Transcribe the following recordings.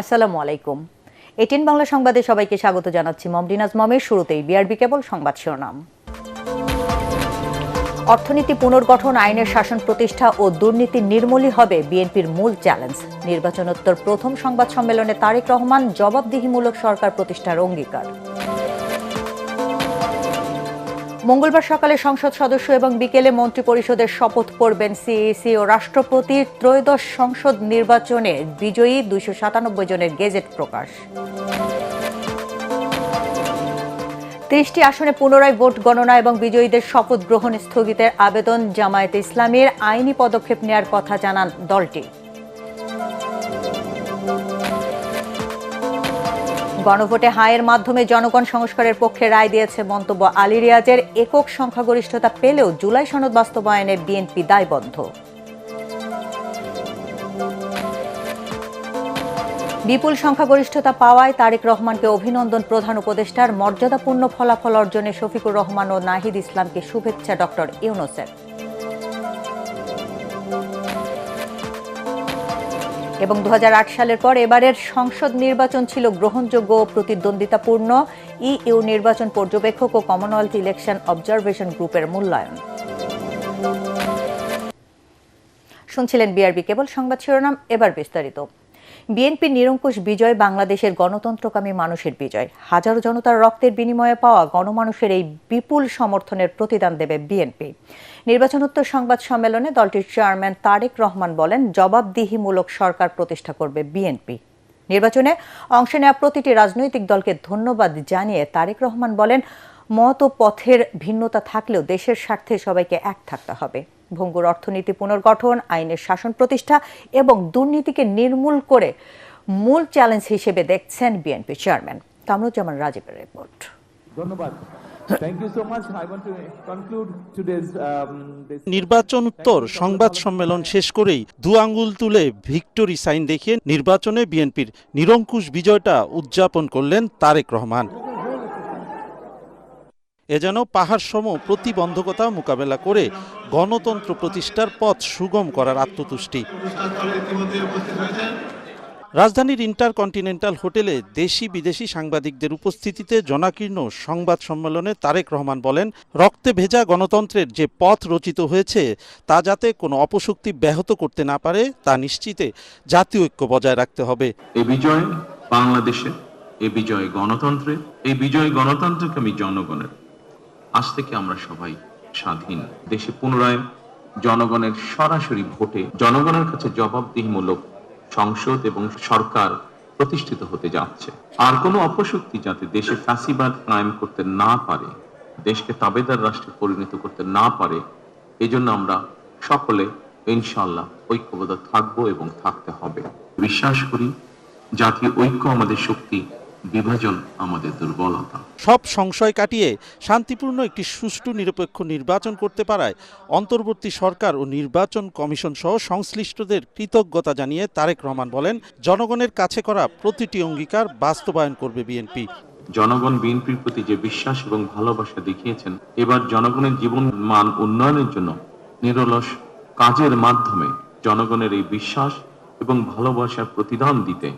আসসালামু আলাইকুম। এটিএন বাংলা সংবাদে সবাইকে স্বাগত জানাচ্ছি। মমদিনাজ মমের শুরুতেই বিআরবি কেবল সংবাদ শিরোনাম। অর্থনীতি পুনর্গঠন, আইনের শাসন প্রতিষ্ঠা ও দুর্নীতি নির্মূলই হবে বিএনপির মূল চ্যালেঞ্জ। নির্বাচনোত্তর প্রথম সংবাদ সম্মেলনে তারেক রহমান জবাবদিহিমূলক সরকার প্রতিষ্ঠার অঙ্গীকার। মঙ্গলবার সকালে সংসদ সদস্য এবং বিকেলে মন্ত্রিপরিষদের শপথ পড়বেন সিইসি ও রাষ্ট্রপতির। ত্রয়োদশ সংসদ নির্বাচনে বিজয়ী 297 জনের গেজেট প্রকাশ। 30টি আসনে পুনরায় ভোট গণনা এবং বিজয়ীদের শপথ গ্রহণ স্থগিতের আবেদন জামায়াতে ইসলামীর। আইনি পদক্ষেপ নেয়ার কথা জানান দলটি। গণভোটে হায়ের মাধ্যমে জনগণ সংস্কারের পক্ষে রায় দিয়েছে মন্তব্য আলী রিয়াজের। একক সংখ্যাগরিষ্ঠতা পেলেও জুলাই সনদ বাস্তবায়নে বিএনপি দায়বদ্ধ। বিপুল সংখ্যাগরিষ্ঠতা পাওয়ায় তারেক রহমানকে অভিনন্দন প্রধান উপদেষ্টার। মর্যাদাপূর্ণ ফলাফল অর্জনে শফিকুর রহমান ও নাহিদ ইসলামকে শুভেচ্ছা ডক্টর ইউনূসের। এবং 2008 সালের পর এবারের সংসদ নির্বাচন ছিল গ্রহণযোগ্য ও প্রতিদ্বন্দ্বিতাপূর্ণ। ইইউ নির্বাচন পর্যবেক্ষক ও কমনওয়েলথ ইলেকশন অবজারভেশন গ্রুপের মূল্যায়ন। শুনছিলেন বিআরবি কেবল সংবাদ শিরোনাম, এবার বিস্তারিত। বিএনপির নিরঙ্কুশ বিজয় বাংলাদেশের গণতন্ত্রকামী মানুষের বিজয়। হাজারো জনতার রক্তের বিনিময়ে পাওয়া গণমানুষের এই বিপুল সমর্থনের প্রতিদান দেবে বিএনপি। নির্বাচনোত্তর সংবাদ সম্মেলনে দলটির চেয়ারম্যান তারেক রহমান বলেন, জবাবদিহিমূলক সরকার প্রতিষ্ঠা করবে বিএনপি। নির্বাচনে অংশ নেওয়া প্রতিটি রাজনৈতিক দলকে ধন্যবাদ জানিয়ে তারেক রহমান বলেন, মত ও পথের ভিন্নতা থাকলেও দেশের স্বার্থে সবাইকে এক থাকতে হবে। ভঙ্গুর অর্থনীতি পুনর্গঠন, আইনের শাসন প্রতিষ্ঠা এবং দুর্নীতিকে নির্মূল করে মূল চ্যালেঞ্জ হিসেবে দেখছেন বিএনপি চেয়ারম্যান। কামরুজ্জামান রাজীবের রিপোর্ট। ধন্যবাদ। নির্বাচনোত্তর সংবাদ সম্মেলন শেষ করেই দু আঙ্গুল তুলে ভিক্টোরি সাইন দেখিয়ে নির্বাচনে বিএনপির নিরঙ্কুশ বিজয়টা উদযাপন করলেন তারেক রহমান। এ যেন পাহাড় সম প্রতিবন্ধকতা মোকাবেলা করে গণতন্ত্র প্রতিষ্ঠার পথ সুগম করার আত্মতুষ্টি। রাজধানীর ইন্টারকন্টিনেন্টাল হোটেলে দেশি বিদেশি সাংবাদিকদের উপস্থিতিতে জনাকীর্ণ সংবাদ সম্মেলনে তারেক রহমান বলেন, রক্তে ভেজা গণতন্ত্রের যে পথ রচিত হয়েছে তা যাতে কোনো অপশক্তি ব্যাহত করতে না পারে তা নিশ্চিতে জাতীয় ঐক্য বজায় রাখতে হবে। এই বিজয় বাংলাদেশের, এই বিজয় গণতন্ত্রের, এই বিজয় গণতন্ত্রকামী জনগণের। আজ থেকে আমরা সবাই স্বাধীন। দেশে পুনরায় জনগণের সরাসরি ভোটে জনগণের কাছে জবাবদিহিমূলক সংসদ এবং সরকার প্রতিষ্ঠিত হতে যাচ্ছে। আর কোনো অপশক্তি যাতে দেশে ফ্যাসিবাদ কায়েম করতে না পারে, দেশকে তাবেদার রাষ্ট্রে পরিণত করতে না পারে, এজন্য আমরা সকলে ইনশাআল্লাহ ঐক্যবদ্ধ থাকবো এবং থাকতে হবে। বিশ্বাস করি জাতীয় ঐক্য আমাদের শক্তি, বিভাজন আমাদের দুর্বলতা। সব সংশয় কাটিয়ে শান্তিপূর্ণ একটি সুষ্ঠু নিরপেক্ষ নির্বাচন করতে পারায় অন্তর্বর্তী সরকার ও নির্বাচন কমিশন সহ সংশ্লিষ্টদের কৃতজ্ঞতা জানিয়ে তারেক রহমান বলেন, জনগণের কাছে করা প্রতিটি অঙ্গীকার বাস্তবায়ন করবে বিএনপি। জনগণ বিএনপির প্রতি যে বিশ্বাস এবং ভালোবাসা দেখিয়েছেন, এবার জনগণের জীবন মান উন্নয়নের জন্য নিরলস কাজের মাধ্যমে জনগণের এই বিশ্বাস এবং ভালোবাসার প্রতিদান দিতে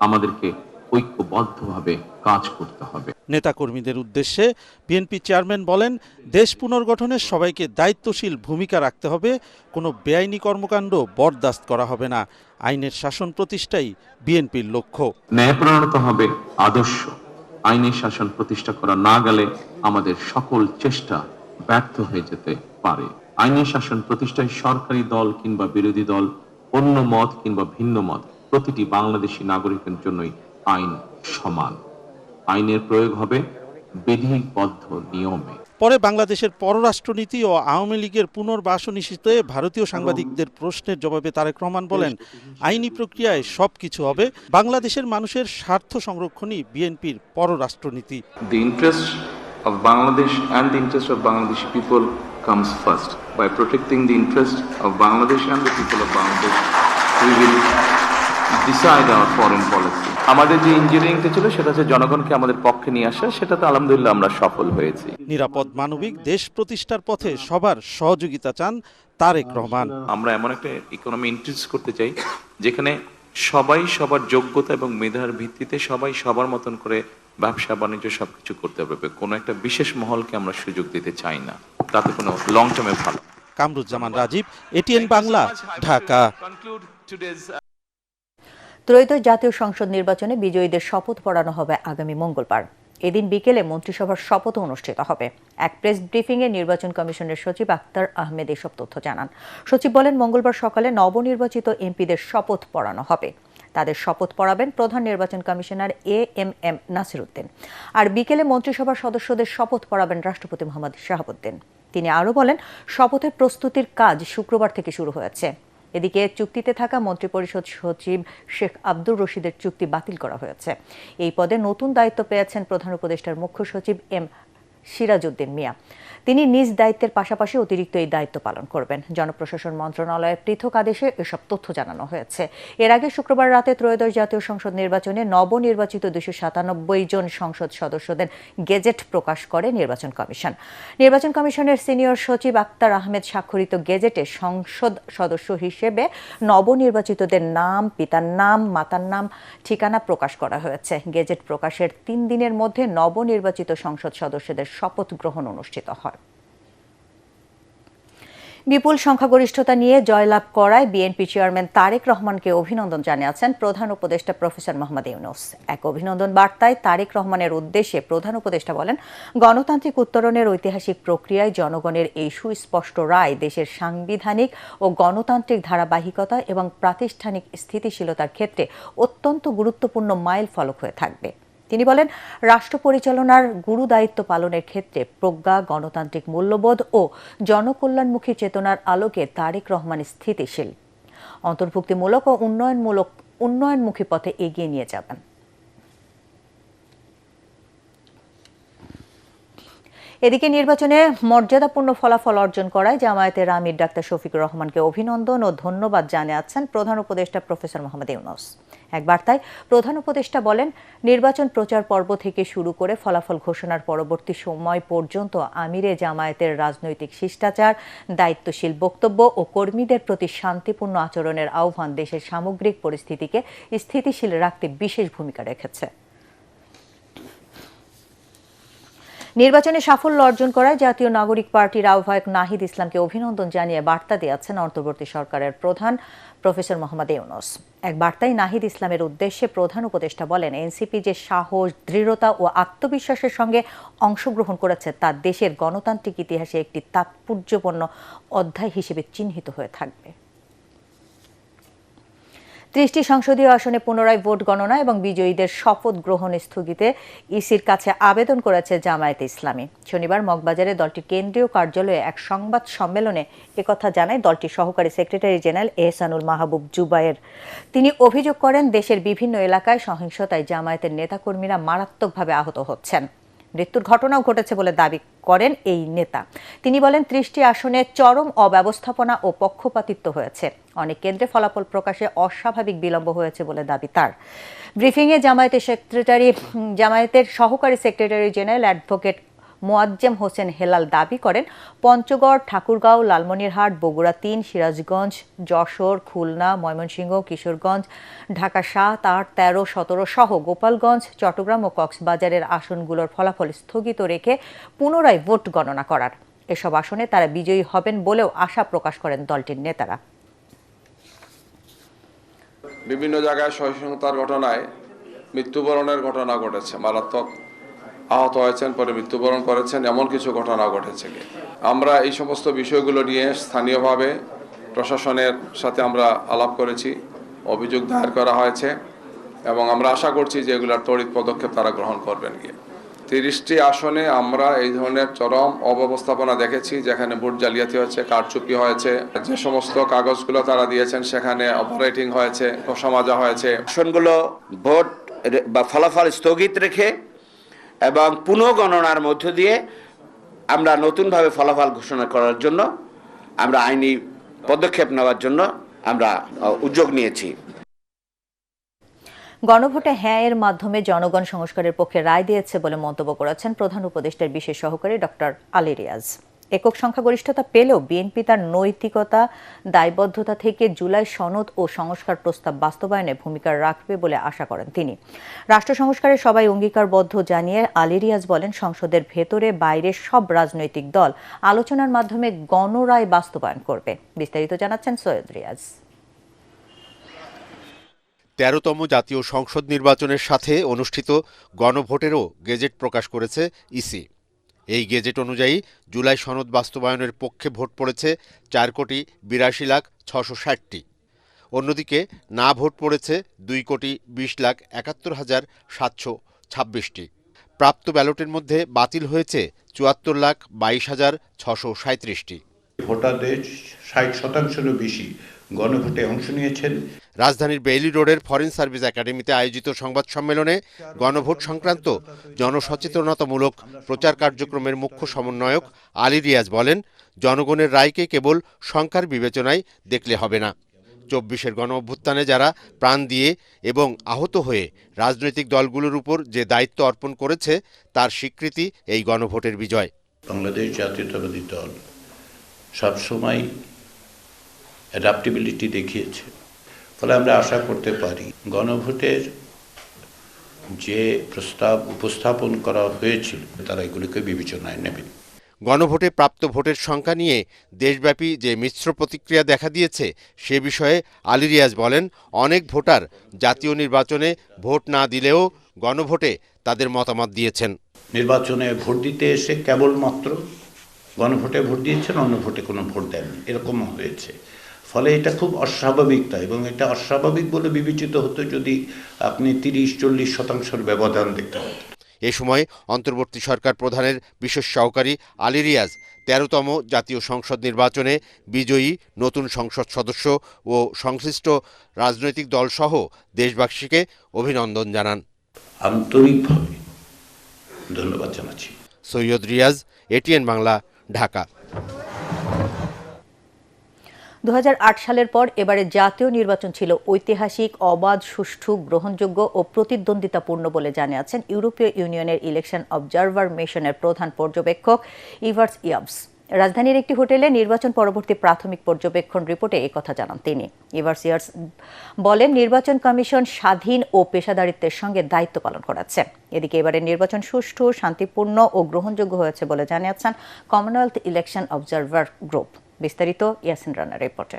আমাদেরকে ঐক্যবদ্ধভাবে কাজ করতে হবে। নেতাকর্মীদের উদ্দেশ্যে বিএনপি চেয়ারম্যান বলেন, দেশ পুনর্গঠনে সবাইকে দায়িত্বশীল ভূমিকা রাখতে হবে, কোনো বেআইনি কর্মকাণ্ড বরদাস্ত করা হবে না। আইনের শাসন প্রতিষ্ঠাই বিএনপির লক্ষ্য। ন্যায়পরায়ণতা হবে আদর্শ। আইনের শাসন প্রতিষ্ঠা করা না গেলে আমাদের সকল চেষ্টা ব্যর্থ হয়ে যেতে পারে। আইনের শাসন প্রতিষ্ঠায় সরকারি দল কিংবা বিরোধী দল, অন্য মত কিংবা ভিন্ন মত, প্রতিটি বাংলাদেশী নাগরিকের জন্যই আইন সমান। আইনের প্রয়োগ হবে বিধিবদ্ধ নিয়মে। পরে বাংলাদেশের পররাষ্ট্রনীতি ও আওয়ামী লীগের পুনর্বাসন ইস্যুতে ভারতীয় সাংবাদিকদের প্রশ্নের জবাবে তারেক রহমান বলেন, আইনি প্রক্রিয়ায় সবকিছু হবে, বাংলাদেশের মানুষের স্বার্থ সংরক্ষণই বিএনপির পররাষ্ট্রনীতি। The interest of Bangladesh and the interest of Bangladeshi people comes first. By protecting the interest of Bangladesh and the people of Bangladesh, we will decide our foreign policy. আমাদের যে ইঞ্জিনিয়ারিংটা ছিল সেটা হচ্ছে জনগণকে আমাদের পক্ষে নিয়ে আসা, সেটাতে আলহামদুলিল্লাহ আমরা সফল হয়েছি। নিরাপদ মানবিক দেশ প্রতিষ্ঠার পথে সবার সহযোগিতা চান তারেক রহমান। আমরা এমন একটা ইকোনমি ইন্ট্রোডিউস করতে চাই যেখানে সবাই সবার যোগ্যতা এবং মেধার ভিত্তিতে সবাই সবার মতন করে ব্যবসা বাণিজ্য সবকিছু করতে পারবে। কোনো একটা বিশেষ মহলকে আমরা সুযোগ দিতে চাই না, তাতে কোনো লং টার্মে ভালো। কামরুজ্জামান রাজীব, এটিএন বাংলা, ঢাকা। ত্রয়োদশ জাতীয় সংসদ নির্বাচনে বিজয়ীদের শপথ পড়ানো হবে আগামী মঙ্গলবার। এদিন বিকেলে মন্ত্রিসভার শপথ অনুষ্ঠিত হবে। এক প্রেস ব্রিফিংয়ে নির্বাচন কমিশনের সচিব আক্তার আহমেদ এসব তথ্য জানান। সচিব বলেন, মঙ্গলবার সকালে নবনির্বাচিত এমপিদের শপথ পড়ানো হবে। তাদের শপথ পড়াবেন প্রধান নির্বাচন কমিশনার এএমএম নাসির উদ্দিন। আর বিকেলে মন্ত্রিসভার সদস্যদের শপথ পড়াবেন রাষ্ট্রপতি মোহাম্মদ শাহাবুদ্দিন। তিনি আরও বলেন, শপথের প্রস্তুতির কাজ শুক্রবার থেকে শুরু হয়েছে। এদিকে চুক্তিতে থাকা মন্ত্রিপরিষদ সচিব শেখ আব্দুর রশিদের চুক্তি বাতিল করা হয়েছে। এই পদে নতুন দায়িত্ব পেয়েছেন প্রধান উপদেষ্টার মুখ্য সচিব এম সিরাজউদ্দিন মিয়া। তিনি নিজ দায়িত্বের পাশাপাশি অতিরিক্ত এই দায়িত্ব পালন করবেন। জনপ্রশাসন মন্ত্রণালয়ের পৃথক আদেশে এসব তথ্য জানানো হয়েছে। এর আগে শুক্রবার রাতে ত্রয়োদশ জাতীয় সংসদ নির্বাচনে নবনির্বাচিত 297 জন সংসদ সদস্যদের গেজেট প্রকাশ করে নির্বাচন কমিশন। নির্বাচন কমিশনের সিনিয়র সচিব আক্তার আহমেদ স্বাক্ষরিত গেজেটে সংসদ সদস্য হিসেবে নবনির্বাচিতদের নাম, পিতার নাম, মাতার নাম, ঠিকানা প্রকাশ করা হয়েছে। গেজেট প্রকাশের 3 দিনের মধ্যে নবনির্বাচিত সংসদ সদস্যদের শপথ গ্রহণ অনুষ্ঠিত হয়। বিপুল সংখ্যাগরিষ্ঠতা নিয়ে জয়লাভ করায় বিএনপি চেয়ারম্যান তারেক রহমানকে অভিনন্দন জানিয়েছেন প্রধান উপদেষ্টা প্রফেসর মোহাম্মদ ইউনূস। এক অভিনন্দন বার্তায় তারেক রহমানের উদ্দেশ্যে প্রধান উপদেষ্টা বলেন, গণতান্ত্রিক উত্তরণের ঐতিহাসিক প্রক্রিয়ায় জনগণের এই সুস্পষ্ট রায় দেশের সাংবিধানিক ও গণতান্ত্রিক ধারাবাহিকতা এবং প্রাতিষ্ঠানিক স্থিতিশীলতার ক্ষেত্রে অত্যন্ত গুরুত্বপূর্ণ মাইল ফলক হয়ে থাকবে। তিনি বলেন, রাষ্ট্র পরিচালনার গুরু দায়িত্ব পালনের ক্ষেত্রে প্রজ্ঞা, গণতান্ত্রিক মূল্যবোধ ও জনকল্যাণমুখী চেতনার আলোকে তারেক রহমান স্থিতিশীল, অন্তর্ভুক্তিমূলক ও উন্নয়নমুখী পথে এগিয়ে নিয়ে যাবেন। এদিকে নির্বাচনে মর্যাদাপূর্ণ ফলাফল অর্জন করায় জামায়াতের আমির ডাক্তার শফিকুর রহমানকে অভিনন্দন ও ধন্যবাদ জানিয়েছেন প্রধান উপদেষ্টা প্রফেসর মোহাম্মদ ইউনূস। এক বার্তায় প্রধান উপদেষ্টা বলেন, নির্বাচন প্রচার পর্ব থেকে শুরু করে ফলাফল ঘোষণার পরবর্তী সময় পর্যন্ত আমিরে জামায়াতের রাজনৈতিক শিষ্টাচার, দায়িত্বশীল বক্তব্য ও কর্মীদের প্রতি শান্তিপূর্ণ আচরণের আহ্বান দেশের সামগ্রিক পরিস্থিতিকে স্থিতিশীল রাখতে বিশেষ ভূমিকা রেখেছে। নির্বাচনে সাফল্য অর্জন করায় জাতীয় নাগরিক পার্টির আহ্বায়ক নাহিদ ইসলামকে অভিনন্দন জানিয়ে বার্তা দিয়েছেন অন্তর্বর্তী সরকারের প্রধান প্রফেসর মোহাম্মদ ইউনূস। এক বার্তায় নাহিদ ইসলামের উদ্দেশ্যে প্রধান উপদেষ্টা বলেন, এনসিপি যে সাহস, দৃঢ়তা ও আত্মবিশ্বাসের সঙ্গে অংশগ্রহণ করেছে তা দেশের গণতান্ত্রিক ইতিহাসে একটি তাৎপর্যপূর্ণ অধ্যায় হিসেবে চিহ্নিত হয়ে থাকবে। 30টি সংসদীয় আসনে পুনরায় ভোট গণনা এবং বিজয়ীদের শপথ গ্রহণ স্থগিতে ইসির কাছে আবেদন করেছে জামায়াতে ইসলামী। শনিবার মগবাজারে দলটির কেন্দ্রীয় কার্যালয়ে এক সংবাদ সম্মেলনে একথা জানায় দলটির সহকারী সেক্রেটারি জেনারেল এহসানুল মাহবুব জুবায়ের। তিনি অভিযোগ করেন, দেশের বিভিন্ন এলাকায় সহিংসতায় জামায়াতের নেতাকর্মীরা মারাত্মকভাবে আহত হচ্ছেন। মৃত্যুর ঘটনাও ঘটেছে বলে দাবি করেন এই নেতা। তিনি বলেন, 30টি আসনে চরম অব্যবস্থাপনা ও পক্ষপাতিত্ব হয়েছে। অনেক কেন্দ্রে ফলাফল প্রকাশে অস্বাভাবিক বিলম্ব হয়েছে বলে দাবি তার। ব্রিফিংয়ে জামায়াতের সহকারী secretary general advocate Moazzem Hossain Helal দাবি করেন, পঞ্চগড়, ঠাকুরগাঁও, লালমনিরহাট, বগুড়া 3, সিরাজগঞ্জ, যশোর, খুলনা, ময়মনসিংহ, কিশোরগঞ্জ, ঢাকা 7, 8, 13, 17 সহ গোপালগঞ্জ, চট্টগ্রাম ও কক্সবাজারের আসনগুলোর ফলাফল স্থগিত রেখে পুনরায় ভোট গণনা করার। এসব আসনে তারা বিজয়ী হবেন বলেও আশা প্রকাশ করেন দলটির নেতারা। বিভিন্ন জায়গায় সহিংসতার ঘটনায় মৃত্যুবরণের ঘটনা ঘটেছে, মারাত্মক আহত হয়েছেন, পরে মৃত্যুবরণ করেছেন, এমন কিছু ঘটনা ঘটেছে। আমরা এই সমস্ত বিষয়গুলো নিয়ে স্থানীয়ভাবে প্রশাসনের সাথে আমরা আলাপ করেছি, অভিযোগ দায়ের করা হয়েছে এবং আমরা আশা করছি যে এগুলোর তড়িৎ পদক্ষেপ তারা গ্রহণ করবেন। 30টি আসনে আমরা এই ধরনের চরম অব্যবস্থাপনা দেখেছি, যেখানে ভোট জালিয়াতি হয়েছে, কারচুপি হয়েছে, যে সমস্ত কাগজগুলো তারা দিয়েছেন সেখানে অপারেটিং হয়েছে, ঘোষণা মাজা হয়েছে। আসনগুলো ভোট বা ফলাফল স্থগিত রেখে এবং পুনঃগণনার মধ্য দিয়ে আমরা নতুনভাবে ফলাফল ঘোষণা করার জন্য আমরা আইনি পদক্ষেপ নেওয়ার জন্য আমরা উদ্যোগ নিয়েছি। গণভোটে হ্যাঁ এর মাধ্যমে জনগণ সংস্কারের পক্ষে রায় দিয়েছে বলে মন্তব্য করেছেন প্রধান উপদেষ্টার বিশেষ সহকারী ডক্টর আলী রিয়াজ। একক সংখ্যাগরিষ্ঠতা পেলেও বিএনপি তার নৈতিকতা দায়বদ্ধতা থেকে জুলাই সনদ ও সংস্কার প্রস্তাব বাস্তবায়নে ভূমিকা রাখবে বলে আশা করেন তিনি। রাষ্ট্র সংস্কারে সবাই অঙ্গীকারবদ্ধ জানিয়ে আলী রিয়াজ বলেন, সংসদের ভেতরে বাইরে সব রাজনৈতিক দল আলোচনার মাধ্যমে গণরায় বাস্তবায়ন করবে। বিস্তারিত জানাচ্ছেন সৈয়দ রিয়াজ। ১৩তম জাতীয় সংসদ নির্বাচনের সাথে অনুষ্ঠিত গণভোটেরও গেজেট প্রকাশ করেছে ইসি। এই গেজেট অনুযায়ী জুলাই সনদ বাস্তবায়নের পক্ষে ভোট পড়েছে 4,82,660,টি। অন্যদিকে না ভোট পড়েছে 2,20,71,726টি। প্রাপ্ত ব্যালটের মধ্যে বাতিল হয়েছে 74,22,637টি। ভোটারদের 60%-এরও বেশি গণভোটে অংশ নিয়েছেন। রাজধানীর বেইলি রোডের ফরেন সার্ভিস একাডেমিতে আয়োজিত সংবাদ সম্মেলনে গণভোট সংক্রান্ত জনসচেতনতামূলক প্রচার কার্যক্রমের মুখ্য সমন্বয়ক আলী রিয়াজ বলেন, জনগণের রায়কে কেবল সংখ্যার বিবেচনায় দেখলে হবে না। 24-এর গণ অভ্যুত্থানে যারা প্রাণ দিয়ে এবং আহত হয়ে রাজনৈতিক দলগুলোর উপর যে দায়িত্ব অর্পণ করেছে তার স্বীকৃতি এই গণভোটের বিজয়। বাংলাদেশ জাতীয়তাবাদী দল সবসময় অ্যাডাপ্টেবিলিটি দেখিয়েছে, ফলে আমরা আশা করতে পারি গণভোটের যে প্রস্তাব উপস্থাপন করা হয়েছিল তারা এগুলিকে বিবেচনায় নেবেন। গণভোটে প্রাপ্ত ভোটের সংখ্যা নিয়ে দেশব্যাপী যে মিশ্র প্রতিক্রিয়া দেখা দিয়েছে সে বিষয়ে আলী রিয়াজ বলেন, অনেক ভোটার জাতীয় নির্বাচনে ভোট না দিলেও গণভোটে তাদের মতামত দিয়েছেন। নির্বাচনে ভোট দিতে এসে কেবলমাত্র গণভোটে ভোট দিয়েছেন, অন্য ভোটে কোনো ভোট দেননি, এরকম হয়েছে। ফলে এটা খুব অস্বাভাবিকতা, এবং এটা অস্বাভাবিক বলে বিবেচিত হতো যদি আপনি 30-40% ব্যবধান দেখতে পেতেন। এ সময় অন্তর্বর্তী সরকার প্রধানের বিশেষ সহকারী আলী রিয়াজ ১৩তম জাতীয় সংসদ নির্বাচনে বিজয়ী নতুন সংসদ সদস্য ও সংশ্লিষ্ট রাজনৈতিক দলসহ দেশবাসীকে অভিনন্দন জানান। আন্তরিকভাবে ধন্যবাদ জানাচ্ছি। সৈয়দ রিয়াজ, এটিএন বাংলা, ঢাকা। ২০০৮ সালের পর এবারে জাতীয় নির্বাচন ছিল ঐতিহাসিক, অবাধ, সুষ্ঠু, গ্রহণযোগ্য ও প্রতিদ্বন্দ্বিতাপূর্ণ বলে জানিয়েছেন ইউরোপীয় ইউনিয়নের ইলেকশন অবজারভার মিশনের প্রধান পর্যবেক্ষক ইভার্স ইয়াবস। রাজধানীর একটি হোটেলে নির্বাচন পরবর্তী প্রাথমিক পর্যবেক্ষণ রিপোর্টে একথা জানান তিনি। ইভার্স ইয়াবস বলেন, নির্বাচন কমিশন স্বাধীন ও পেশাদারিত্বের সঙ্গে দায়িত্ব পালন করাচ্ছে। এদিকে এবারের নির্বাচন সুষ্ঠু, শান্তিপূর্ণ ও গ্রহণযোগ্য হয়েছে বলে জানিয়েছেন কমনওয়েলথ ইলেকশন অবজারভার গ্রুপ। বিস্তারিত ইয়াসিন রানার রিপোর্টে।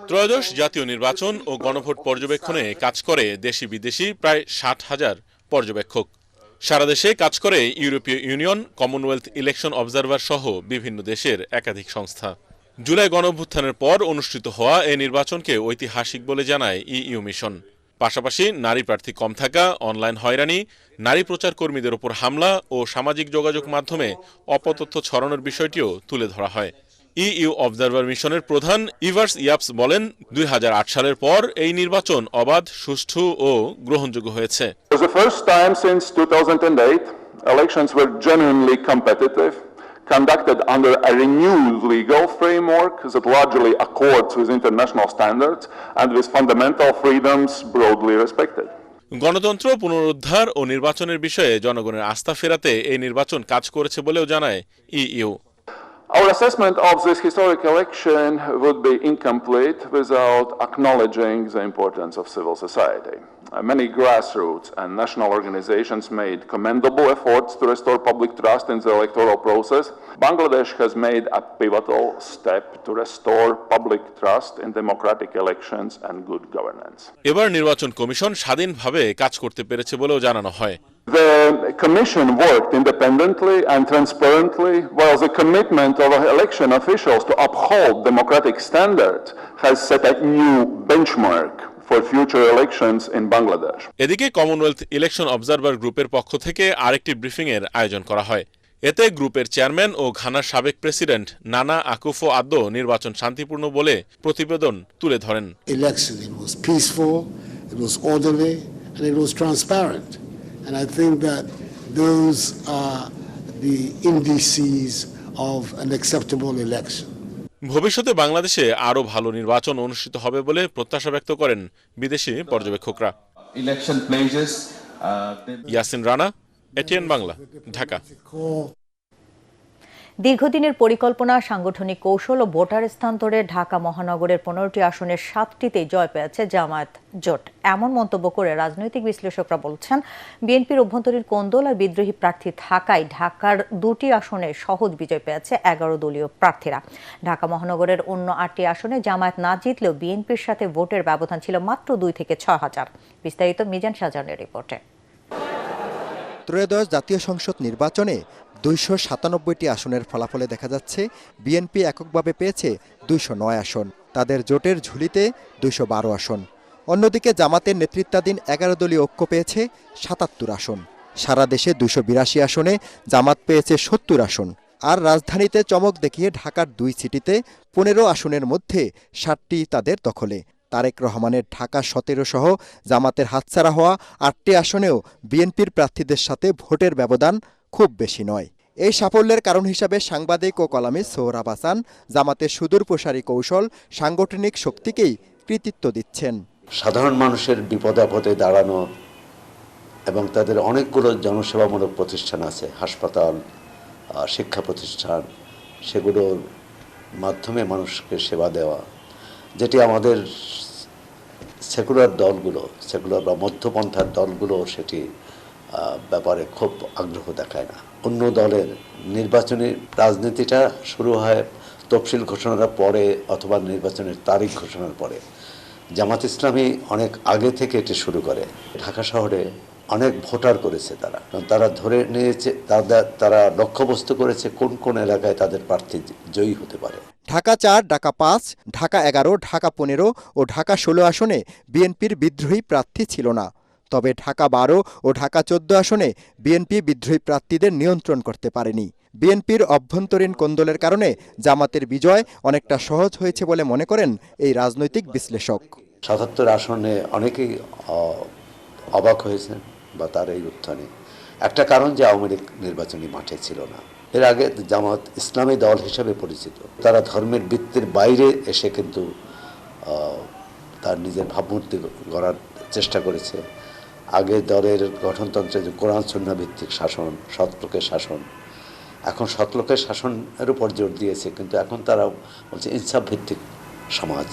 ত্রয়োদশ জাতীয় নির্বাচন ও গণভোট পর্যবেক্ষণে কাজ করে দেশি বিদেশি প্রায় 60,000 পর্যবেক্ষক। সারা দেশে কাজ করে ইউরোপীয় ইউনিয়ন, কমনওয়েলথ ইলেকশন অবজারভার সহ বিভিন্ন দেশের একাধিক সংস্থা। জুলাই গণঅভ্যুত্থানের পর অনুষ্ঠিত হওয়া এই নির্বাচনকে ঐতিহাসিক বলে জানায় ইইউ মিশন। পাশাপাশি নারী প্রার্থী কম থাকা, অনলাইন হয়রানি, নারী প্রচার কর্মীদের উপর হামলা ও সামাজিক যোগাযোগ মাধ্যমে অপতথ্য ছড়ানোর বিষয়টিও তুলে ধরা হয়। ইইউ অবজারভার মিশনের প্রধান ইভার্স ইয়াবস বলেন, ২০০৮ সালের পর এই নির্বাচন অবাধ, সুষ্ঠু ও গ্রহণযোগ্য হয়েছে। For the first time since 2008, elections were genuinely competitive, conducted under a renewed legal framework that largely accords with international standards and with fundamental freedoms broadly respected. গণতন্ত্র পুনরুদ্ধার ও নির্বাচনের বিষয়ে জনগণের আস্থা ফেরাতে এই নির্বাচন কাজ করেছে বলেও জানায় EU. Our assessment of this historic election would be incomplete without acknowledging the importance of civil society. Many grassroots and national organizations made commendable efforts to restore public trust in the electoral process. Bangladesh has made a pivotal step to restore public trust in democratic elections and good governance. এবার নির্বাচন commission স্বাধীনভাবে কাজ করতে পেরেছে বলেও জানানো হয়। The Commission worked independently and transparently, while the commitment of election officials to uphold democratic standards has set a new benchmark for future elections in Bangladesh. এদিকে কমনওয়েলথ ইলেকশন অবজারভার গ্রুপের পক্ষ থেকে আরেকটি ব্রিফিংয়ের আয়োজন করা হয়। এতে গ্রুপের চেয়ারম্যান ও ঘানার সাবেক প্রেসিডেন্ট নানা আকুফো আদ্দো নির্বাচন শান্তিপূর্ণ বলে প্রতিবেদন তুলে ধরেন। Election, it was peaceful, it was orderly, and it was transparent. And I think that those are the indices of an acceptable election. ভবিষ্যতে বাংলাদেশে আরও ভালো নির্বাচন অনুষ্ঠিত হবে বলে প্রত্যাশা ব্যক্ত করেন বিদেশি পর্যবেক্ষকরা। ইয়াসিন রানা, এটিএন বাংলা, ঢাকা। দীর্ঘদিনের পরিকল্পনা, সাংগঠনিক কৌশল ও ভোটার স্থানান্তরে ঢাকা মহানগরের 15টি আসনের 7টিতেই জয় পেয়েছে জামায়াত জোট। এমন মন্তব্য করে রাজনৈতিক বিশ্লেষকরা বলছেন, বিএনপির অভ্যন্তরীণ কোন্দল আর বিদ্রোহী প্রার্থী থাকায় ঢাকার 2টি আসনে সহজ বিজয় পেয়েছে 11 দলীয় প্রার্থীরা। ঢাকা মহানগরের অন্য 8টি আসনে জামায়াত না জিতলেও বিএনপির সাথে ভোটের ব্যবধান ছিল মাত্র 2 থেকে 6 হাজার। বিস্তারিত মিজান শাহজাহানের রিপোর্টে। ত্রয়োদশ জাতীয় সংসদ নির্বাচনে 297টি আসনের ফলাফলে দেখা যাচ্ছে বিএনপি এককভাবে পেয়েছে 209 আসন, তাদের জোটের ঝুলিতে 212 আসন। অন্যদিকে জামাতের নেতৃত্বাধীন 11 দলীয় ঐক্য পেয়েছে 77 আসন। সারা দেশে 282 আসনে জামাত পেয়েছে 70 আসন। আর রাজধানীতে চমক দেখিয়ে ঢাকার 2 সিটিতে 15 আসনের মধ্যে 7টি তাদের দখলে। তারেক রহমানের ঢাকা 17 সহ জামাতের হাতছাড়া হওয়া 8টি আসনেও বিএনপির প্রার্থীদের সাথে ভোটের ব্যবধান খুব বেশি নয়। এই সাফল্যের কারণ হিসাবে সাংবাদিক ও কলামিস্ট সোহরাব হাসান জামাতের সুদূরপ্রসারী কৌশল, সাংগঠনিক শক্তিকেই কৃতিত্ব দিচ্ছেন। সাধারণ মানুষের বিপদে আপদে দাঁড়ানো এবং তাদের অনেকগুলো জনসেবামূলক প্রতিষ্ঠান আছে, হাসপাতাল, শিক্ষা প্রতিষ্ঠান, সেগুলোর মাধ্যমে মানুষকে সেবা দেওয়া, যেটি আমাদের সেকুলার দলগুলো, সেকুলার বা মধ্যপন্থার দলগুলো সেটি ব্যাপারে খুব আগ্রহ দেখায় না। অন্য দলের নির্বাচনী রাজনীতিটা শুরু হয় তফসিল ঘোষণার পরে অথবা নির্বাচনের তারিখ ঘোষণার পরে। জামাত ইসলামী অনেক আগে থেকে এটি শুরু করে। ঢাকা শহরে অনেক ভোটার করেছে তারা ধরে নিয়েছে, তারা লক্ষ্যবস্তু করেছে কোন কোন এলাকায় তাদের প্রার্থী জয়ী হতে পারে। ঢাকা 4, ঢাকা 5, ঢাকা 11, ঢাকা 15 ও ঢাকা 16 আসনে বিএনপির বিদ্রোহী প্রার্থী ছিল না। তবে ঢাকা 12 ও ঢাকা 14 আসনে বিএনপি বিদ্রোহী প্রার্থীদের নিয়ন্ত্রণ করতে পারেনি। বিএনপির অভ্যন্তরীণ কোন্দলের কারণে জামাতের বিজয় অনেকটা সহজ হয়েছে বলে মনে করেন এই রাজনৈতিক বিশ্লেষক। 77 আসনে অনেকেই অবাক হয়েছেন বা তার এই উত্থানে একটা কারণ যে আওয়ামী লীগ নির্বাচনী মাঠে ছিল না। এর আগে জামাত ইসলামী দল হিসেবে পরিচিত, তারা ধর্মের ভিত্তির বাইরে এসে কিন্তু তার নিজের ভাবমূর্তি গড়ার চেষ্টা করেছে। আগে দলের গঠনতন্ত্রে যে কোরআন সুন্নাহ ভিত্তিক শাসন, সৎলোকের শাসন, এখন সৎলোকের শাসনের উপর জোর দিয়েছে, কিন্তু এখন তারা বলছে ইনসাফ ভিত্তিক সমাজ,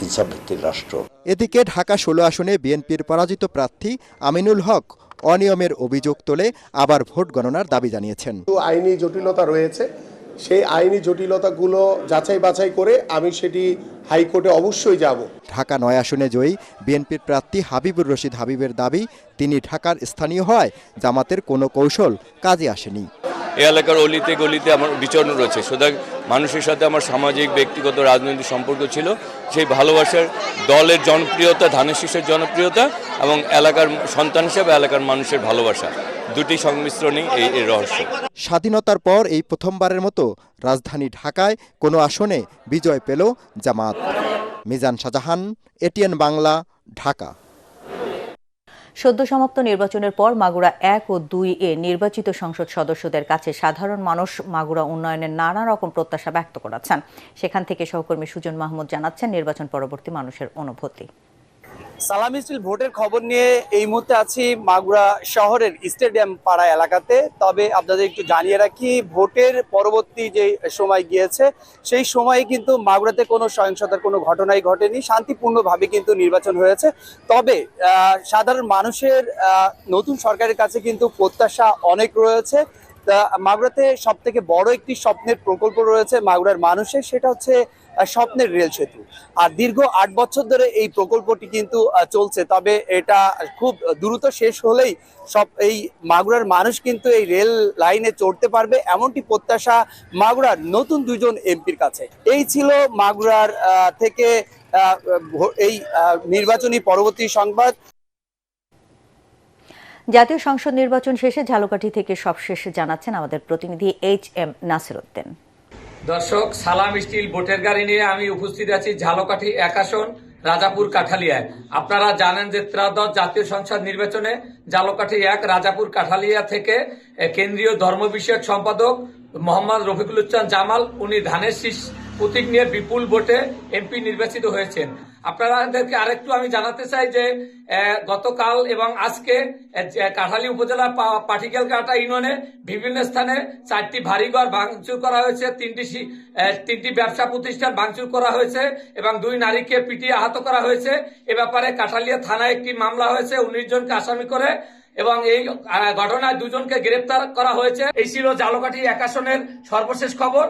ইনসাফ ভিত্তিক রাষ্ট্র। এদিকে ঢাকা 16 আসনে বিএনপির পরাজিত প্রার্থী আমিনুল হক অনিয়মের অভিযোগ তোলে আবার ভোট গণনার দাবি জানিয়েছেন। আইনি জটিলতা রয়েছে, সেই আইনি জটিলতাগুলো যাচাই বাছাই করে আমি সেটি হাইকোর্টে অবশ্যই যাব। ঢাকা 9 আসনে জয়ী বিএনপির প্রার্থী হাবিবুর রশিদ হাবিবের দাবি, তিনি ঢাকার স্থানীয় হওয়ায় জামাতের কোনো কৌশল কাজে আসেনি। এই এলাকার অলিতে গলিতে আমার বিচরণ রয়েছে, সুতরাং মানুষের সাথে আমার সামাজিক, ব্যক্তিগত, রাজনৈতিক সম্পর্ক ছিল। সেই ভালোবাসার, দলের জনপ্রিয়তা, ধানের শীষের জনপ্রিয়তা এবং এলাকার সন্তান হিসেবে এলাকার মানুষের ভালোবাসা, দুটি সংমিশ্রণই এই রহস্য। স্বাধীনতার পর এই প্রথমবারের মতো রাজধানী ঢাকায় কোনো আসনে বিজয় পেল জামাত। মিজান শাহজাহান, এটিএন বাংলা, ঢাকা। সদ্য সমাপ্ত নির্বাচনের পর মাগুরা 1 ও 2 নির্বাচিত সংসদ সদস্যদের কাছে সাধারণ মানুষ মাগুরা উন্নয়নের নানা রকম প্রত্যাশা ব্যক্ত করেছেন। সেখান থেকে সহকর্মী সুজন মাহমুদ জানাচ্ছেন নির্বাচন পরবর্তী মানুষের অনুভূতি। সালামি স্টিল ভোটের খবর নিয়ে এই মুহূর্তে আছি মাগুরা শহরের স্টেডিয়াম পাড়া এলাকাতে। তবে আপনাদের একটু জানিয়ে রাখি, ভোটের পরবর্তী যে সময় গিয়েছে সেই সময়ে কিন্তু মাগুরাতে কোনো সহিংসতার কোনো ঘটনাই ঘটেনি, শান্তিপূর্ণভাবে কিন্তু নির্বাচন হয়েছে। তবে সাধারণ মানুষের নতুন সরকারের কাছে কিন্তু প্রত্যাশা অনেক রয়েছে। মাগুরাতে সব থেকে বড় একটি স্বপ্নের প্রকল্প রয়েছে মাগুরার মানুষের, সেটা হচ্ছে স্বপ্নের রেল সেতু। আর দীর্ঘ 8 বছর ধরে এই প্রকল্পটি কিন্তু চলছে, তবে এটা খুব দ্রুত শেষ হলেই এই মাগুরার মানুষ কিন্তু এই রেল লাইনে চড়তে পারবে, এমনটি প্রত্যাশা মাগুরার নতুন 2 জন এমপির কাছে। এই ছিল মাগুরার থেকে এই নির্বাচনী পরবর্তী সংবাদ। জাতীয় সংসদ নির্বাচন শেষে ঝালকাঠি থেকে সবশেষ জানাচ্ছেন আমাদের প্রতিনিধি HM নাসিরউদ্দিন। দর্শক, সালাম স্টিল ভোটের গাড়ি নিয়ে আমি উপস্থিত আছি ঝালকাঠি 1 আসন রাজাপুর কাঠালিয়ায়। আপনারা জানেন যে ত্রয়োদশ জাতীয় সংসদ নির্বাচনে ঝালকাঠি 1 রাজাপুর কাঠালিয়া থেকে কেন্দ্রীয় ধর্ম বিষয়ক সম্পাদক মোহাম্মদ রফিকুল ইসলাম জামাল, উনি ধানের শীষ প্রতীক নিয়ে বিপুল ভোটে এমপি নির্বাচিত হয়েছেন। আপনাদেরকে আরেকটু আমি জানাতে চাই যে গতকাল এবং আজকে কাঠালী উপজেলা পাটিকেলকাটা ইউনিয়নে বিভিন্ন স্থানে 4টি বাড়িঘর ভাঙচুর করা হয়েছে, 3টি ব্যবসা প্রতিষ্ঠান ভাঙচুর করা হয়েছে এবং 2 নারীকে পিটিয়ে আহত করা হয়েছে। এ ব্যাপারে কাঠালিয়া থানায় একটি মামলা হয়েছে 19 জনকে আসামি করে এবং এই ঘটনায় 2 জনকে গ্রেপ্তার করা হয়েছে। এই ছিল ঝালকাঠি 1 আসনের সর্বশেষ খবর।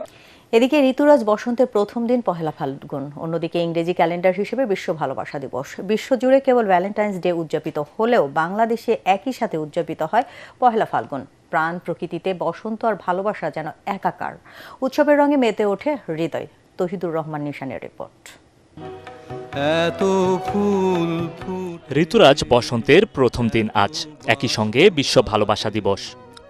এদিকে ঋতুরাজ বসন্তের প্রথম দিন পহেলা ফাল্গুন, অন্যদিকে ইংরেজি ক্যালেন্ডার হিসেবে বিশ্ব ভালোবাসা দিবস। বিশ্বজুড়ে কেবল ভ্যালেন্টাইন্স ডে উদযাপিত হলেও বাংলাদেশে একই সাথে উদযাপিত হয় পহেলা ফাল্গুন। প্রাণ প্রকৃতিতে বসন্ত আর ভালোবাসা যেন একাকার, উৎসবের রঙে মেতে ওঠে হৃদয়। তহিদুর রহমান নিশানের রিপোর্ট। ঋতুরাজ বসন্তের প্রথম দিন আজ, একই সঙ্গে বিশ্ব ভালোবাসা দিবস।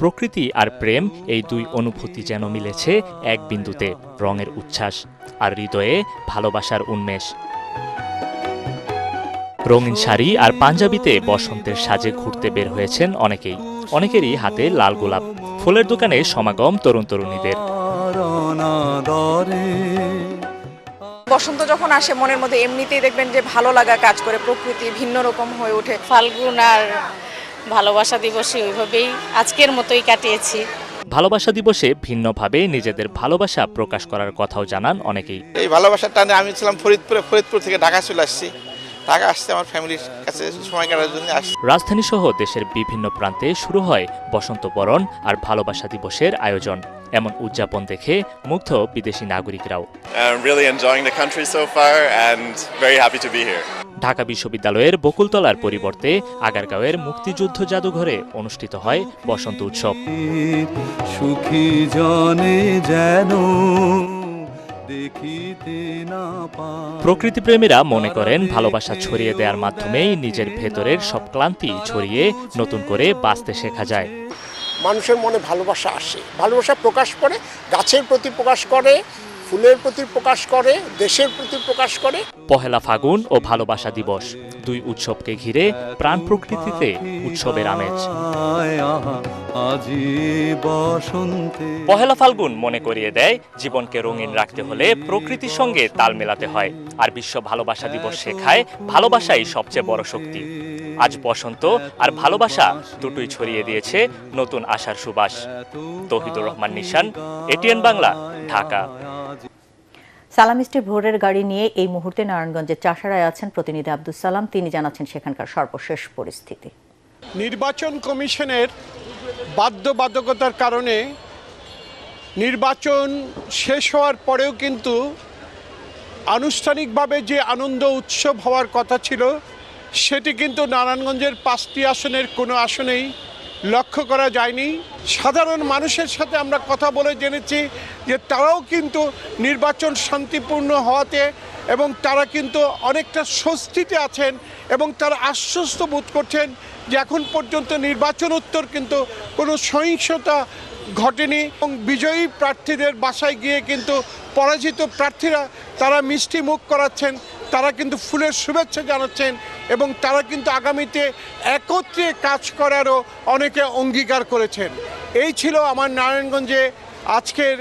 প্রকৃতি আর প্রেম, এই 2 অনুভূতি যেন মিলেছে এক বিন্দুতে। রঙের উচ্ছ্বাস আর হৃদয়ে ভালোবাসার উন্মেষ। রঙিন শাড়ি আর পাঞ্জাবিতে বসন্তের সাজে ঘুরতে বের হয়েছেন অনেকেই। অনেকেরই হাতে লাল গোলাপ। ফুলের দোকানে সমাগম তরুণ তরুণীদের। বসন্ত যখন আসে মনের মধ্যে এমনিতেই দেখবেন যে ভালো লাগা কাজ করে, প্রকৃতি ভিন্ন রকম হয়ে ওঠে। ফাল্গুন আর ভালোবাসা দিবসে ওইভাবেই আজকের মতোই কাটিয়েছি। ভালোবাসা দিবসে ভিন্নভাবে নিজেদের ভালোবাসা প্রকাশ করার কথাও জানান অনেকেই। এই ভালোবাসার টানে আমি ছিলাম ফরিদপুর থেকে ঢাকা চলে আসছি। ঢাকা আসছে আমার ফ্যামিলির কাছে সময় কাটানোর জন্য আসছি। রাজধানী সহ দেশের বিভিন্ন প্রান্তে শুরু হয় বসন্ত বরণ আর ভালোবাসা দিবসের আয়োজন। এমন উদযাপন দেখে মুগ্ধ বিদেশি নাগরিকরাও। ঢাকা বিশ্ববিদ্যালয়ের বকুলতলার পরিবর্তে আগারগাঁওয়ের মুক্তিযুদ্ধ জাদুঘরে অনুষ্ঠিত হয় বসন্ত উৎসব। সুখী জনে যেন প্রকৃতিপ্রেমীরা মনে করেন ভালোবাসা ছড়িয়ে দেওয়ার মাধ্যমেই নিজের ভেতরের সব ক্লান্তি ছড়িয়ে নতুন করে বাঁচতে শেখা যায়। মানুষের মনে ভালোবাসা আসে, ভালোবাসা প্রকাশ করে, গাছের প্রতি প্রকাশ করে, ফুলের প্রতি প্রকাশ করে, দেশের প্রতি প্রকাশ করে। পহেলা ফাগুন ও ভালোবাসা দিবস, 2 উৎসবকে ঘিরে প্রাণ প্রকৃতিতে উৎসবের আমেজ। পহেলা ফাল্গুন মনে করিয়ে দেয় জীবনকে রঙিন রাখতে হলে প্রকৃতির সঙ্গে তাল মেলাতে হয়। আর বিশ্ব ভালোবাসা দিবস শেখায় ভালোবাসাই সবচেয়ে বড় শক্তি। আজ বসন্ত আর ভালোবাসা দুটোই ছড়িয়ে দিয়েছে নতুন আশার সুবাস। তহিদুর রহমান নিশান, এটিএন বাংলা, ঢাকা। সালামিস্টের ভোরের গাড়ি নিয়ে এই মুহূর্তে নারায়ণগঞ্জের চাষারায় আছেন প্রতিনিধি আব্দুল সালাম। তিনি জানাচ্ছেন সেখানকার সর্বশেষ পরিস্থিতি। নির্বাচন কমিশনের বাধ্যবাধকতার কারণে নির্বাচন শেষ হওয়ার পরেও কিন্তু আনুষ্ঠানিকভাবে যে আনন্দ উৎসব হওয়ার কথা ছিল সেটি কিন্তু নারায়ণগঞ্জের 5টি আসনের কোনো আসনেই লক্ষ্য করা যায়নি। সাধারণ মানুষের সাথে আমরা কথা বলে জেনেছি যে তারাও কিন্তু নির্বাচন শান্তিপূর্ণ হওয়াতে এবং তারা কিন্তু অনেকটা স্বস্তিতে আছেন এবং তারা আশ্বস্ত বোধ করছেন যে এখন পর্যন্ত নির্বাচনোত্তর কিন্তু কোনো সহিংসতা ঘটেনি এবং বিজয়ী প্রার্থীদের বাসায় গিয়ে কিন্তু পরাজিত প্রার্থীরা তারা মিষ্টি মুখ করাচ্ছেন, তারা কিন্তু ফুলের শুভেচ্ছা জানাচ্ছেন এবং তারা কিন্তু আগামীতে একত্রে কাজ করারও অনেকে অঙ্গীকার করেছেন। এই ছিল আমার নারায়ণগঞ্জে আজকের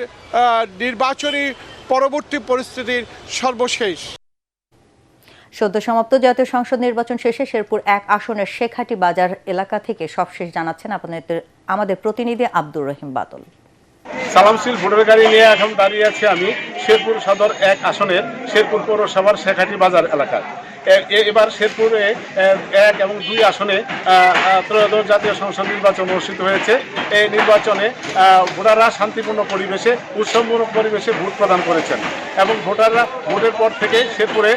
নির্বাচনী পরবর্তী পরিস্থিতির সর্বশেষ। সদ্য সমাপ্ত জাতীয় সংসদ নির্বাচন শেষে শেরপুর 1 আসনের শেখাটি বাজার এলাকা থেকে সবশেষ জানাচ্ছেন আমাদের প্রতিনিধি আব্দুর রহিম বাদল। সালামশীল ভোটের গাড়ি নিয়ে এখন দাঁড়িয়ে আছি আমি শেরপুর সদর 1 আসনের শেরপুর পৌরসভার শেখাটি বাজার এলাকায়। এবার শেরপুরে 1 এবং 2 আসনে ত্রয়োদশ জাতীয় সংসদ নির্বাচন অনুষ্ঠিত হয়েছে। এই নির্বাচনে ভোটাররা শান্তিপূর্ণ পরিবেশে, উৎসবমূলক পরিবেশে ভোট প্রদান করেছেন এবং ভোটাররা ভোটের পর থেকে শেরপুরে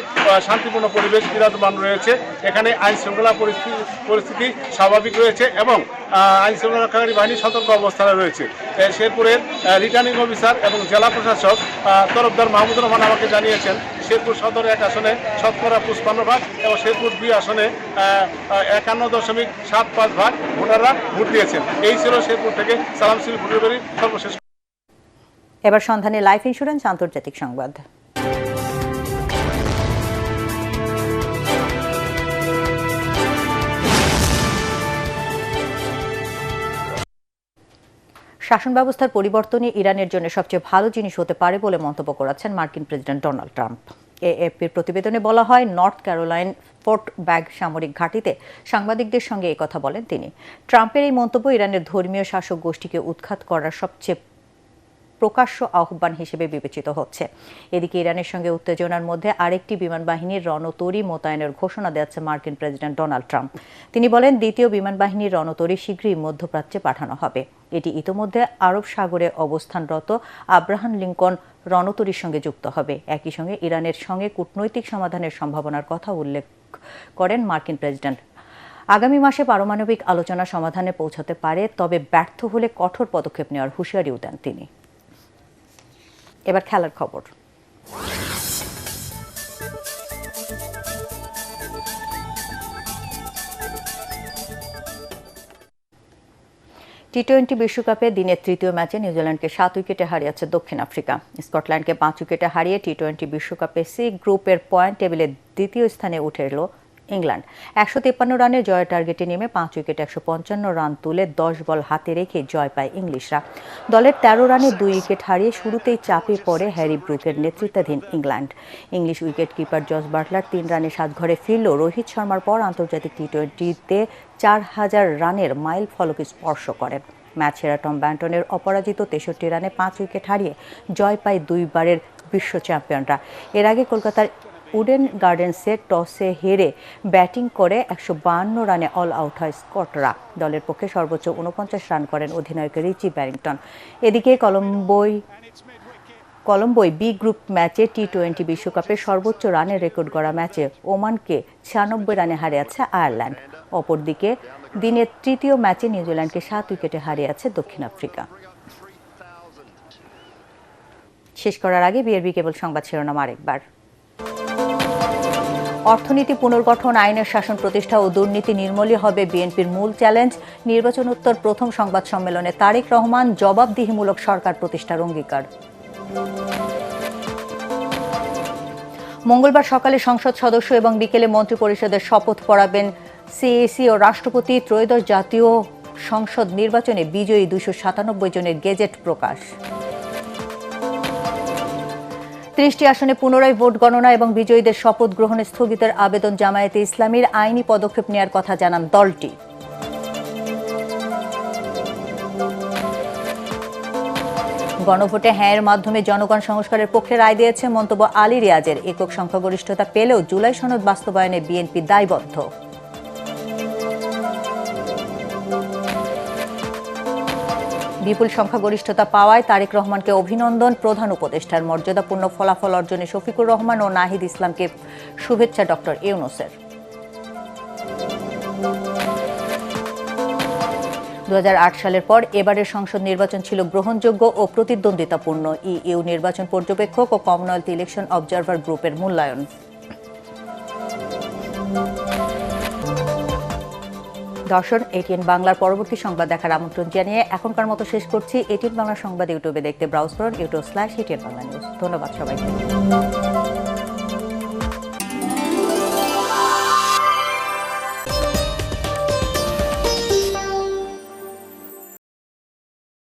শান্তিপূর্ণ পরিবেশ বিরাজমান রয়েছে। এখানে আইন শৃঙ্খলা পরিস্থিতি স্বাভাবিক রয়েছে এবং আইন শৃঙ্খলা রক্ষাকারী বাহিনী সতর্ক অবস্থানে রয়েছে। শেরপুরের রিটার্নিং অফিসার এবং জেলা প্রশাসক তরফদার মাহমুদুর রহমান আমাকে জানিয়েছেন শেরপুর সদর 1 আসনে শতকরা 55% এবং শেরপুর 2 আসনে 51.75% ভোটাররা ভোট দিয়েছেন। এই ছিল শেরপুর থেকে সালামশীল ভোটের গাড়ির সর্বশেষ। এবার সন্ধানে লাইফ ইন্স্যুরেন্স আন্তর্জাতিক সংবাদ। শাসন ব্যবস্থার পরিবর্তনই ইরানের জন্য সবচেয়ে ভালো জিনিস হতে পারে বলে মন্তব্য করেছেন মার্কিন প্রেসিডেন্ট ডোনাল্ড ট্রাম্প। এএফপির প্রতিবেদনে বলা হয়, নর্থ ক্যারোলাইন ফোর্ট ব্যাগ সামরিক ঘাঁটিতে সাংবাদিকদের সঙ্গে এই কথা বলেন তিনি। ট্রাম্পের এই মন্তব্য ইরানের ধর্মীয় শাসক গোষ্ঠীকে উৎখাত করার সবচেয়ে প্রকাশ্য আহ্বান হিসেবে বিবেচিত হচ্ছে। এদিকে ইরানের সঙ্গে উত্তেজনার মধ্যে আরেকটি বিমান বাহিনীর রণতরী মোতায়েনের ঘোষণা দিয়েছে মার্কিন প্রেসিডেন্ট ডোনাল্ড ট্রাম্প। তিনি বলেন, দ্বিতীয় বিমান বাহিনীর রণতরী শীঘ্রই মধ্যপ্রাচ্যে পাঠানো হবে। এটি ইতোমধ্যে আরব সাগরে অবস্থানরত আব্রাহাম লিঙ্কন রণতরীর সঙ্গে যুক্ত হবে। একই সঙ্গে ইরানের সঙ্গে কূটনৈতিক সমাধানের সম্ভাবনার কথা উল্লেখ করেন মার্কিন প্রেসিডেন্ট। আগামী মাসে পারমাণবিক আলোচনা সমাধানে পৌঁছাতে পারে, তবে ব্যর্থ হলে কঠোর পদক্ষেপ নেওয়ার হুঁশিয়ারিও দেন তিনি। এবার খেলার খবর। টি-20 বিশ্বকাপে দিনের তৃতীয় ম্যাচে নিউজিল্যান্ডকে 7 উইকেটে হারিয়েছে দক্ষিণ আফ্রিকা। স্কটল্যান্ডকে 5 উইকেটে হারিয়ে টি-20 বিশ্বকাপে সি গ্রুপের পয়েন্ট টেবিলে দ্বিতীয় স্থানে উঠে এল ইংল্যান্ড। 153 রানের জয়ের টার্গেটে নেমে 5 উইকেটে 155 রান তুলে 10 বল হাতে রেখে জয় পায় ইংলিশরা। দলের 13 রানে 2 উইকেট হারিয়ে শুরুতেই চাপে পড়ে হ্যারি ব্রুকের নেতৃত্বাধীন England. English wicket keeper Jos Buttler 3 রানে 7 ঘরে ফিরলেও রোহিত শর্মার পর আন্তর্জাতিক টি-20তে 4000 রানের মাইল ফলক স্পর্শ করেন। ম্যাচ সেরা টম ব্যান্টনের অপরাজিত 63 রানে 5 উইকেট হারিয়ে জয় পায় 2 বারের বিশ্ব চ্যাম্পিয়নরা। এর আগে কলকাতার উডেন গার্ডেন্সে টসে হেরে ব্যাটিং করে 152 রানে অল আউট হয় স্কটরা। দলের পক্ষে সর্বোচ্চ 49 রান করেন অধিনায়ক রিচি ব্যারিংটন। এদিকে কলম্বোয় বি গ্রুপ ম্যাচে টি-20 বিশ্বকাপে সর্বোচ্চ রানের রেকর্ড গড়া ম্যাচে ওমানকে 96 রানে হারিয়েছে আয়ারল্যান্ড। অপরদিকে দিনের তৃতীয় ম্যাচে নিউজিল্যান্ডকে 7 উইকেটে হারিয়েছে দক্ষিণ আফ্রিকা। শেষ করার আগে বিআরবি কেবল সংবাদ শিরোনাম আরেকবার। অর্থনীতি পুনর্গঠন, আইনের শাসন প্রতিষ্ঠা ও দুর্নীতি নির্মূলই হবে বিএনপির মূল চ্যালেঞ্জ। নির্বাচনোত্তর প্রথম সংবাদ সম্মেলনে তারেক রহমান। জবাবদিহিমূলক সরকার প্রতিষ্ঠার অঙ্গীকার। মঙ্গলবার সকালে সংসদ সদস্য এবং বিকেলে মন্ত্রিপরিষদের শপথ পড়াবেন সিএসি ও রাষ্ট্রপতি। ত্রয়োদশ জাতীয় সংসদ নির্বাচনে বিজয়ী 297 জনের গেজেট প্রকাশ। 30টি আসনে পুনরায় ভোট গণনা এবং বিজয়ীদের শপথ গ্রহণে স্থগিতের আবেদন জামায়াতে ইসলামীর। আইনি পদক্ষেপ নেওয়ার কথা জানান দলটি। গণভোটে হ্যাঁয়ের মাধ্যমে জনগণ সংস্কারের পক্ষে রায় দিয়েছে মন্তব্য আলী রিয়াজের। একক সংখ্যাগরিষ্ঠতা পেলেও জুলাই সনদ বাস্তবায়নে বিএনপি দায়বদ্ধ। বিপুল সংখ্যাগরিষ্ঠতা পাওয়ায় তারেক রহমানকে অভিনন্দন। প্রধান উপদেষ্টার মর্যাদাপূর্ণ ফলাফল অর্জনে শফিকুর রহমান ও নাহিদ ইসলামকে শুভেচ্ছা ডক্টর ইউনূসের। 2008 সালের পর এবারের সংসদ নির্বাচন ছিল গ্রহণযোগ্য ও প্রতিদ্বন্দ্বিতাপূর্ণ। ইইউ নির্বাচন পর্যবেক্ষক ও কমনওয়েলথ ইলেকশন অবজারভার গ্রুপের মূল্যায়ন। দর্শন, এটিএন বাংলার পরবর্তী সংবাদ দেখার আমন্ত্রণ জানিয়ে এখনকার মতো শেষ করছি। এটিএন বাংলা সংবাদ ইউটিউবে দেখতে ব্রাউজ করুন youtube/ATN Bangla News। ধন্যবাদ সবাইকে।